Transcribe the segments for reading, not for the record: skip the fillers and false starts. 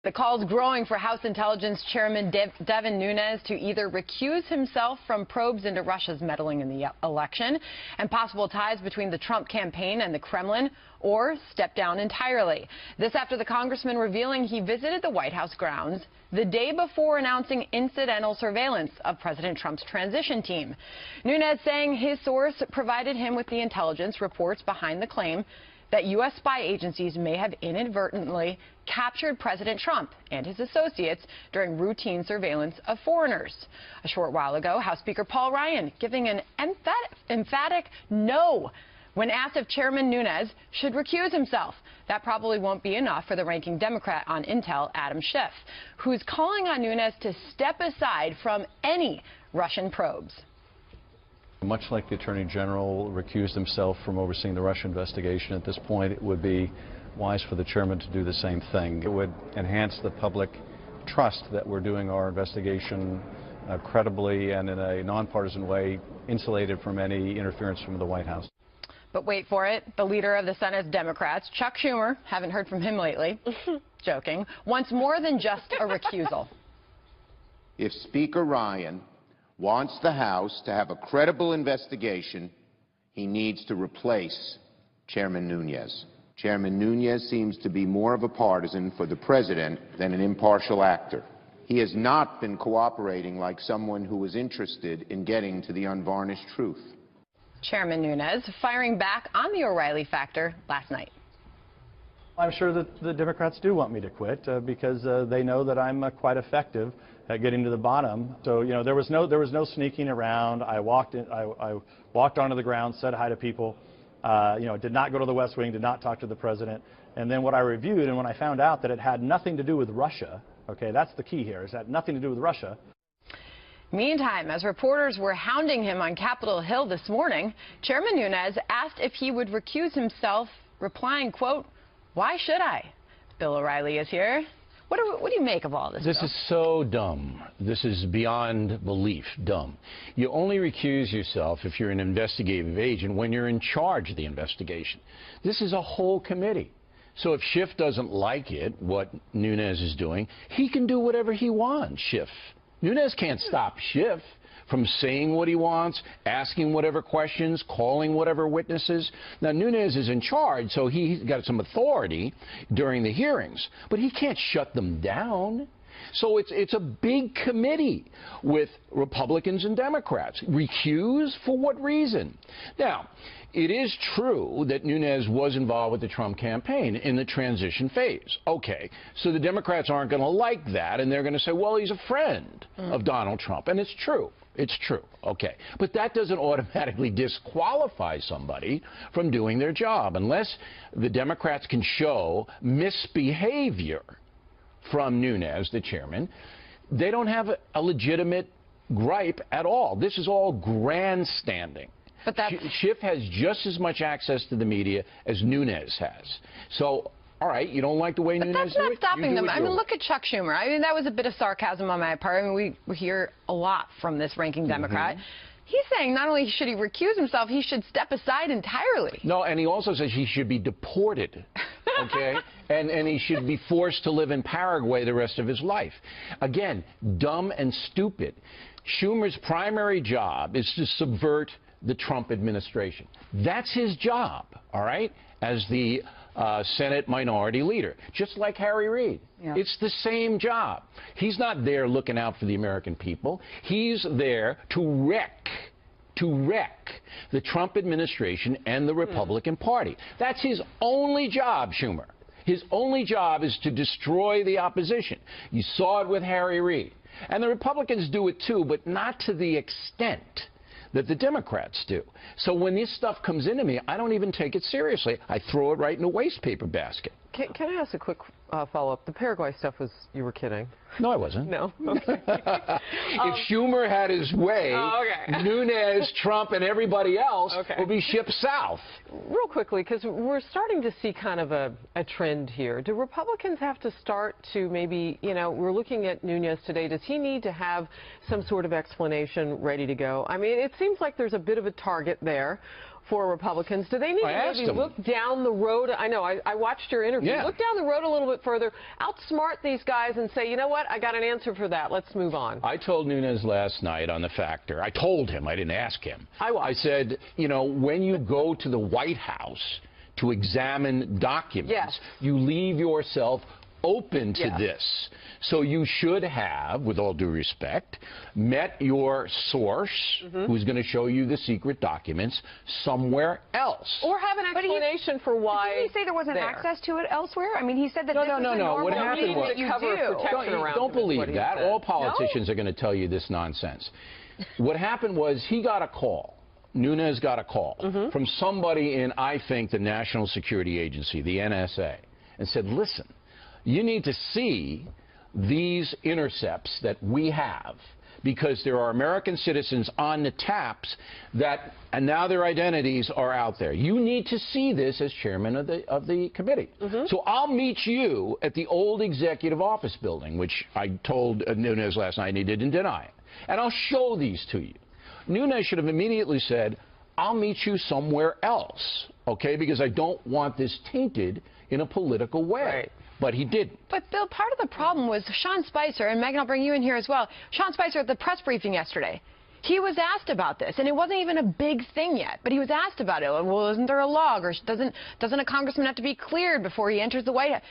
The calls growing for House Intelligence Chairman Devin Nunes to either recuse himself from probes into Russia's meddling in the election and possible ties between the Trump campaign and the Kremlin, or step down entirely. This after the congressman revealing he visited the White House grounds the day before announcing incidental surveillance of President Trump's transition team. Nunes saying his source provided him with the intelligence reports behind the claim that U.S. spy agencies may have inadvertently captured President Trump and his associates during routine surveillance of foreigners. A short while ago, House Speaker Paul Ryan giving an emphatic no when asked if Chairman Nunes should recuse himself. That probably won't be enough for the ranking Democrat on Intel, Adam Schiff, who's calling on Nunes to step aside from any Russian probes. Much like the Attorney General recused himself from overseeing the Russia investigation, at this point it would be wise for the chairman to do the same thing. It would enhance the public trust that we're doing our investigation credibly and in a nonpartisan way, insulated from any interference from the White House. But wait for it, the leader of the Senate's Democrats, Chuck Schumer, haven't heard from him lately, joking, wants more than just a recusal. If Speaker Ryan wants the House to have a credible investigation, he needs to replace Chairman Nunes. Chairman Nunes seems to be more of a partisan for the president than an impartial actor. He has not been cooperating like someone who was interested in getting to the unvarnished truth. Chairman Nunes firing back on the O'Reilly factor last night. I'm sure that the Democrats do want me to quit because they know that I'm quite effective at getting to the bottom. So, you know, there was no sneaking around. I walked onto the ground, said hi to people, you know, did not go to the West Wing, did not talk to the president. And then what I reviewed, and when I found out that it had nothing to do with Russia, okay, that's the key here, is that nothing to do with Russia. Meantime, as reporters were hounding him on Capitol Hill this morning, Chairman Nunes asked if he would recuse himself, replying, quote, "Why should I?" Bill O'Reilly is here. What do you make of all this? This Bill? is so dumb. This is beyond belief dumb. You only recuse yourself if you're an investigative agent when you're in charge of the investigation. This is a whole committee. So if Schiff doesn't like it, what Nunes is doing, he can do whatever he wants, Schiff. Nunes can't stop Schiff from saying what he wants, asking whatever questions, calling whatever witnesses. Now, Nunes is in charge, so he's got some authority during the hearings, but he can't shut them down. So it's a big committee with Republicans and Democrats. Recuse for what reason? Now, it is true that Nunes was involved with the Trump campaign in the transition phase. Okay, so the Democrats aren't going to like that, and they're going to say, well, he's a friend of Donald Trump, and it's true. It's true, okay. But that doesn't automatically disqualify somebody from doing their job unless the Democrats can show misbehavior from Nunes, the chairman. They don't have a legitimate gripe at all. This is all grandstanding. But Schiff has just as much access to the media as Nunes has. So, all right, you don't like the way Nunes do it? But that's not stopping them. I mean, look at Chuck Schumer. I mean, that was a bit of sarcasm on my part. I mean, we hear a lot from this ranking Democrat. He's saying not only should he recuse himself, he should step aside entirely. No, and he also says he should be deported, okay? and he should be forced to live in Paraguay the rest of his life. Again, dumb and stupid. Schumer's primary job is to subvert the Trump administration. That's his job, all right, as the Senate minority leader, just like Harry Reid. Yeah. It's the same job. He's not there looking out for the American people. He's there to wreck the Trump administration and the Republican Party. That's his only job, Schumer. His only job is to destroy the opposition. You saw it with Harry Reid. And the Republicans do it too, but not to the extent that the Democrats do. So when this stuff comes into me, I don't even take it seriously. I throw it right in a waste paper basket. Can I ask a quick follow-up? The Paraguay stuff was, you were kidding. No, I wasn't. No? Okay. If Schumer had his way, Nunes, Trump, and everybody else would be shipped south. Real quickly, because we're starting to see kind of a trend here. Do Republicans have to start to maybe, you know, we're looking at Nunes today. Does he need to have some sort of explanation ready to go? I mean, it seems like there's a bit of a target there for Republicans? Do they need to maybe look down the road? I know, I watched your interview. Yeah. Look down the road a little bit further, outsmart these guys and say, you know what, I got an answer for that. Let's move on. I told Nunes last night on The Factor, I told him, I didn't ask him. I said, you know, when you go to the White House to examine documents, you leave yourself open to this. So you should have, with all due respect, met your source who's going to show you the secret documents somewhere else. Or have an explanation for why. Didn't he say there wasn't access to it elsewhere? I mean, he said that this was a normal What happened was, don't believe that. All politicians are going to tell you this nonsense. What happened was he got a call. Nunes got a call from somebody in, I think, the National Security Agency, the NSA, and said, listen, you need to see these intercepts that we have, because there are American citizens on the taps that, and now their identities are out there. You need to see this as chairman of the committee. So I'll meet you at the old executive office building, which I told Nunes last night, and he didn't deny it. And I'll show these to you. Nunes should have immediately said, I'll meet you somewhere else, okay, because I don't want this tainted in a political way. Right. But he didn't. But, Bill, part of the problem was Sean Spicer, and Megan, I'll bring you in here as well. Sean Spicer at the press briefing yesterday, he was asked about this, and it wasn't even a big thing yet, but he was asked about it. Well, isn't there a log, or doesn't a congressman have to be cleared before he enters the White House?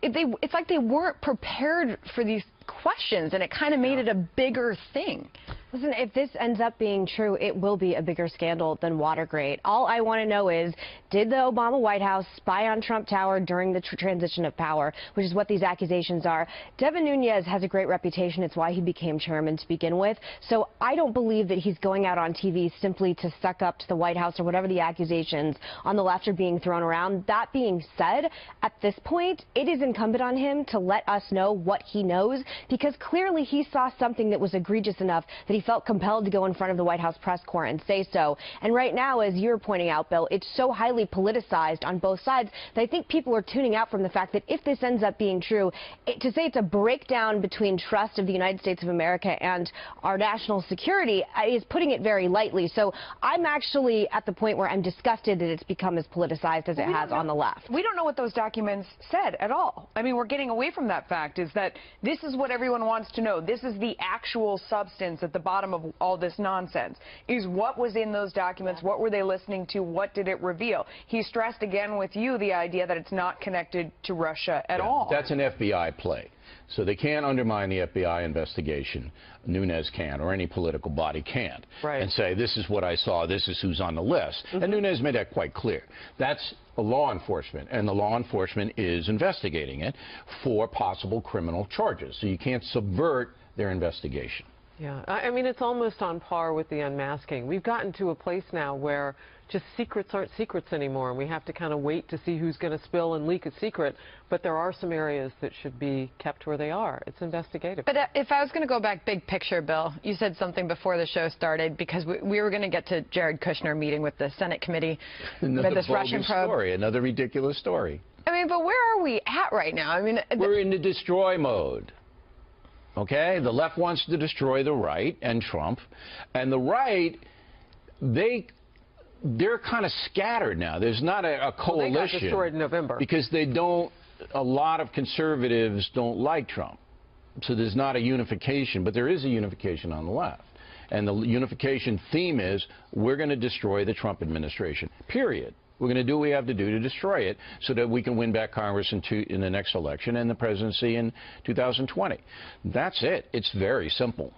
It's like they weren't prepared for these questions, and it kind of made it a bigger thing. Listen, if this ends up being true, it will be a bigger scandal than Watergate. All I want to know is, did the Obama White House spy on Trump Tower during the transition of power, which is what these accusations are? Devin Nunes has a great reputation. It's why he became chairman to begin with. So I don't believe that he's going out on TV simply to suck up to the White House or whatever the accusations on the left are being thrown around. That being said, at this point, it is incumbent on him to let us know what he knows, because clearly he saw something that was egregious enough that he felt compelled to go in front of the White House press corps and say so. And right now, as you're pointing out, Bill, it's so highly politicized on both sides that I think people are tuning out from the fact that if this ends up being true, to say it's a breakdown between trust of the United States of America and our national security is putting it very lightly. So I'm actually at the point where I'm disgusted that it's become as politicized as it has on the left. We don't know what those documents said at all. I mean, we're getting away from that fact, is that this is what everyone wants to know. This is the actual substance at the bottom of all this nonsense, is what was in those documents, what were they listening to, what did it reveal? He stressed again with you the idea that it's not connected to Russia at all. That's an FBI play. So they can't undermine the FBI investigation. Nunes can, or any political body can't, and say, this is what I saw, this is who's on the list. And Nunes made that quite clear. That's law enforcement, and the law enforcement is investigating it for possible criminal charges. So you can't subvert their investigation. Yeah, I mean, it's almost on par with the unmasking. We've gotten to a place now where just secrets aren't secrets anymore, and we have to kind of wait to see who's going to spill and leak a secret. But there are some areas that should be kept where they are. It's investigative. But if I was going to go back big picture, Bill, you said something before the show started, because we were going to get to Jared Kushner meeting with the Senate committee with this Russian probe. Another ridiculous story. I mean, but where are we at right now? I mean, we're in the destroy mode. Okay, the left wants to destroy the right and Trump, and the right, they're kind of scattered now. There's not a coalition. Well, they got destroyed in November because a lot of conservatives don't like Trump, so there's not a unification, but there is a unification on the left, and the unification theme is we're going to destroy the Trump administration. Period. We're going to do what we have to do to destroy it so that we can win back Congress in the next election and the presidency in 2020. That's it. It's very simple.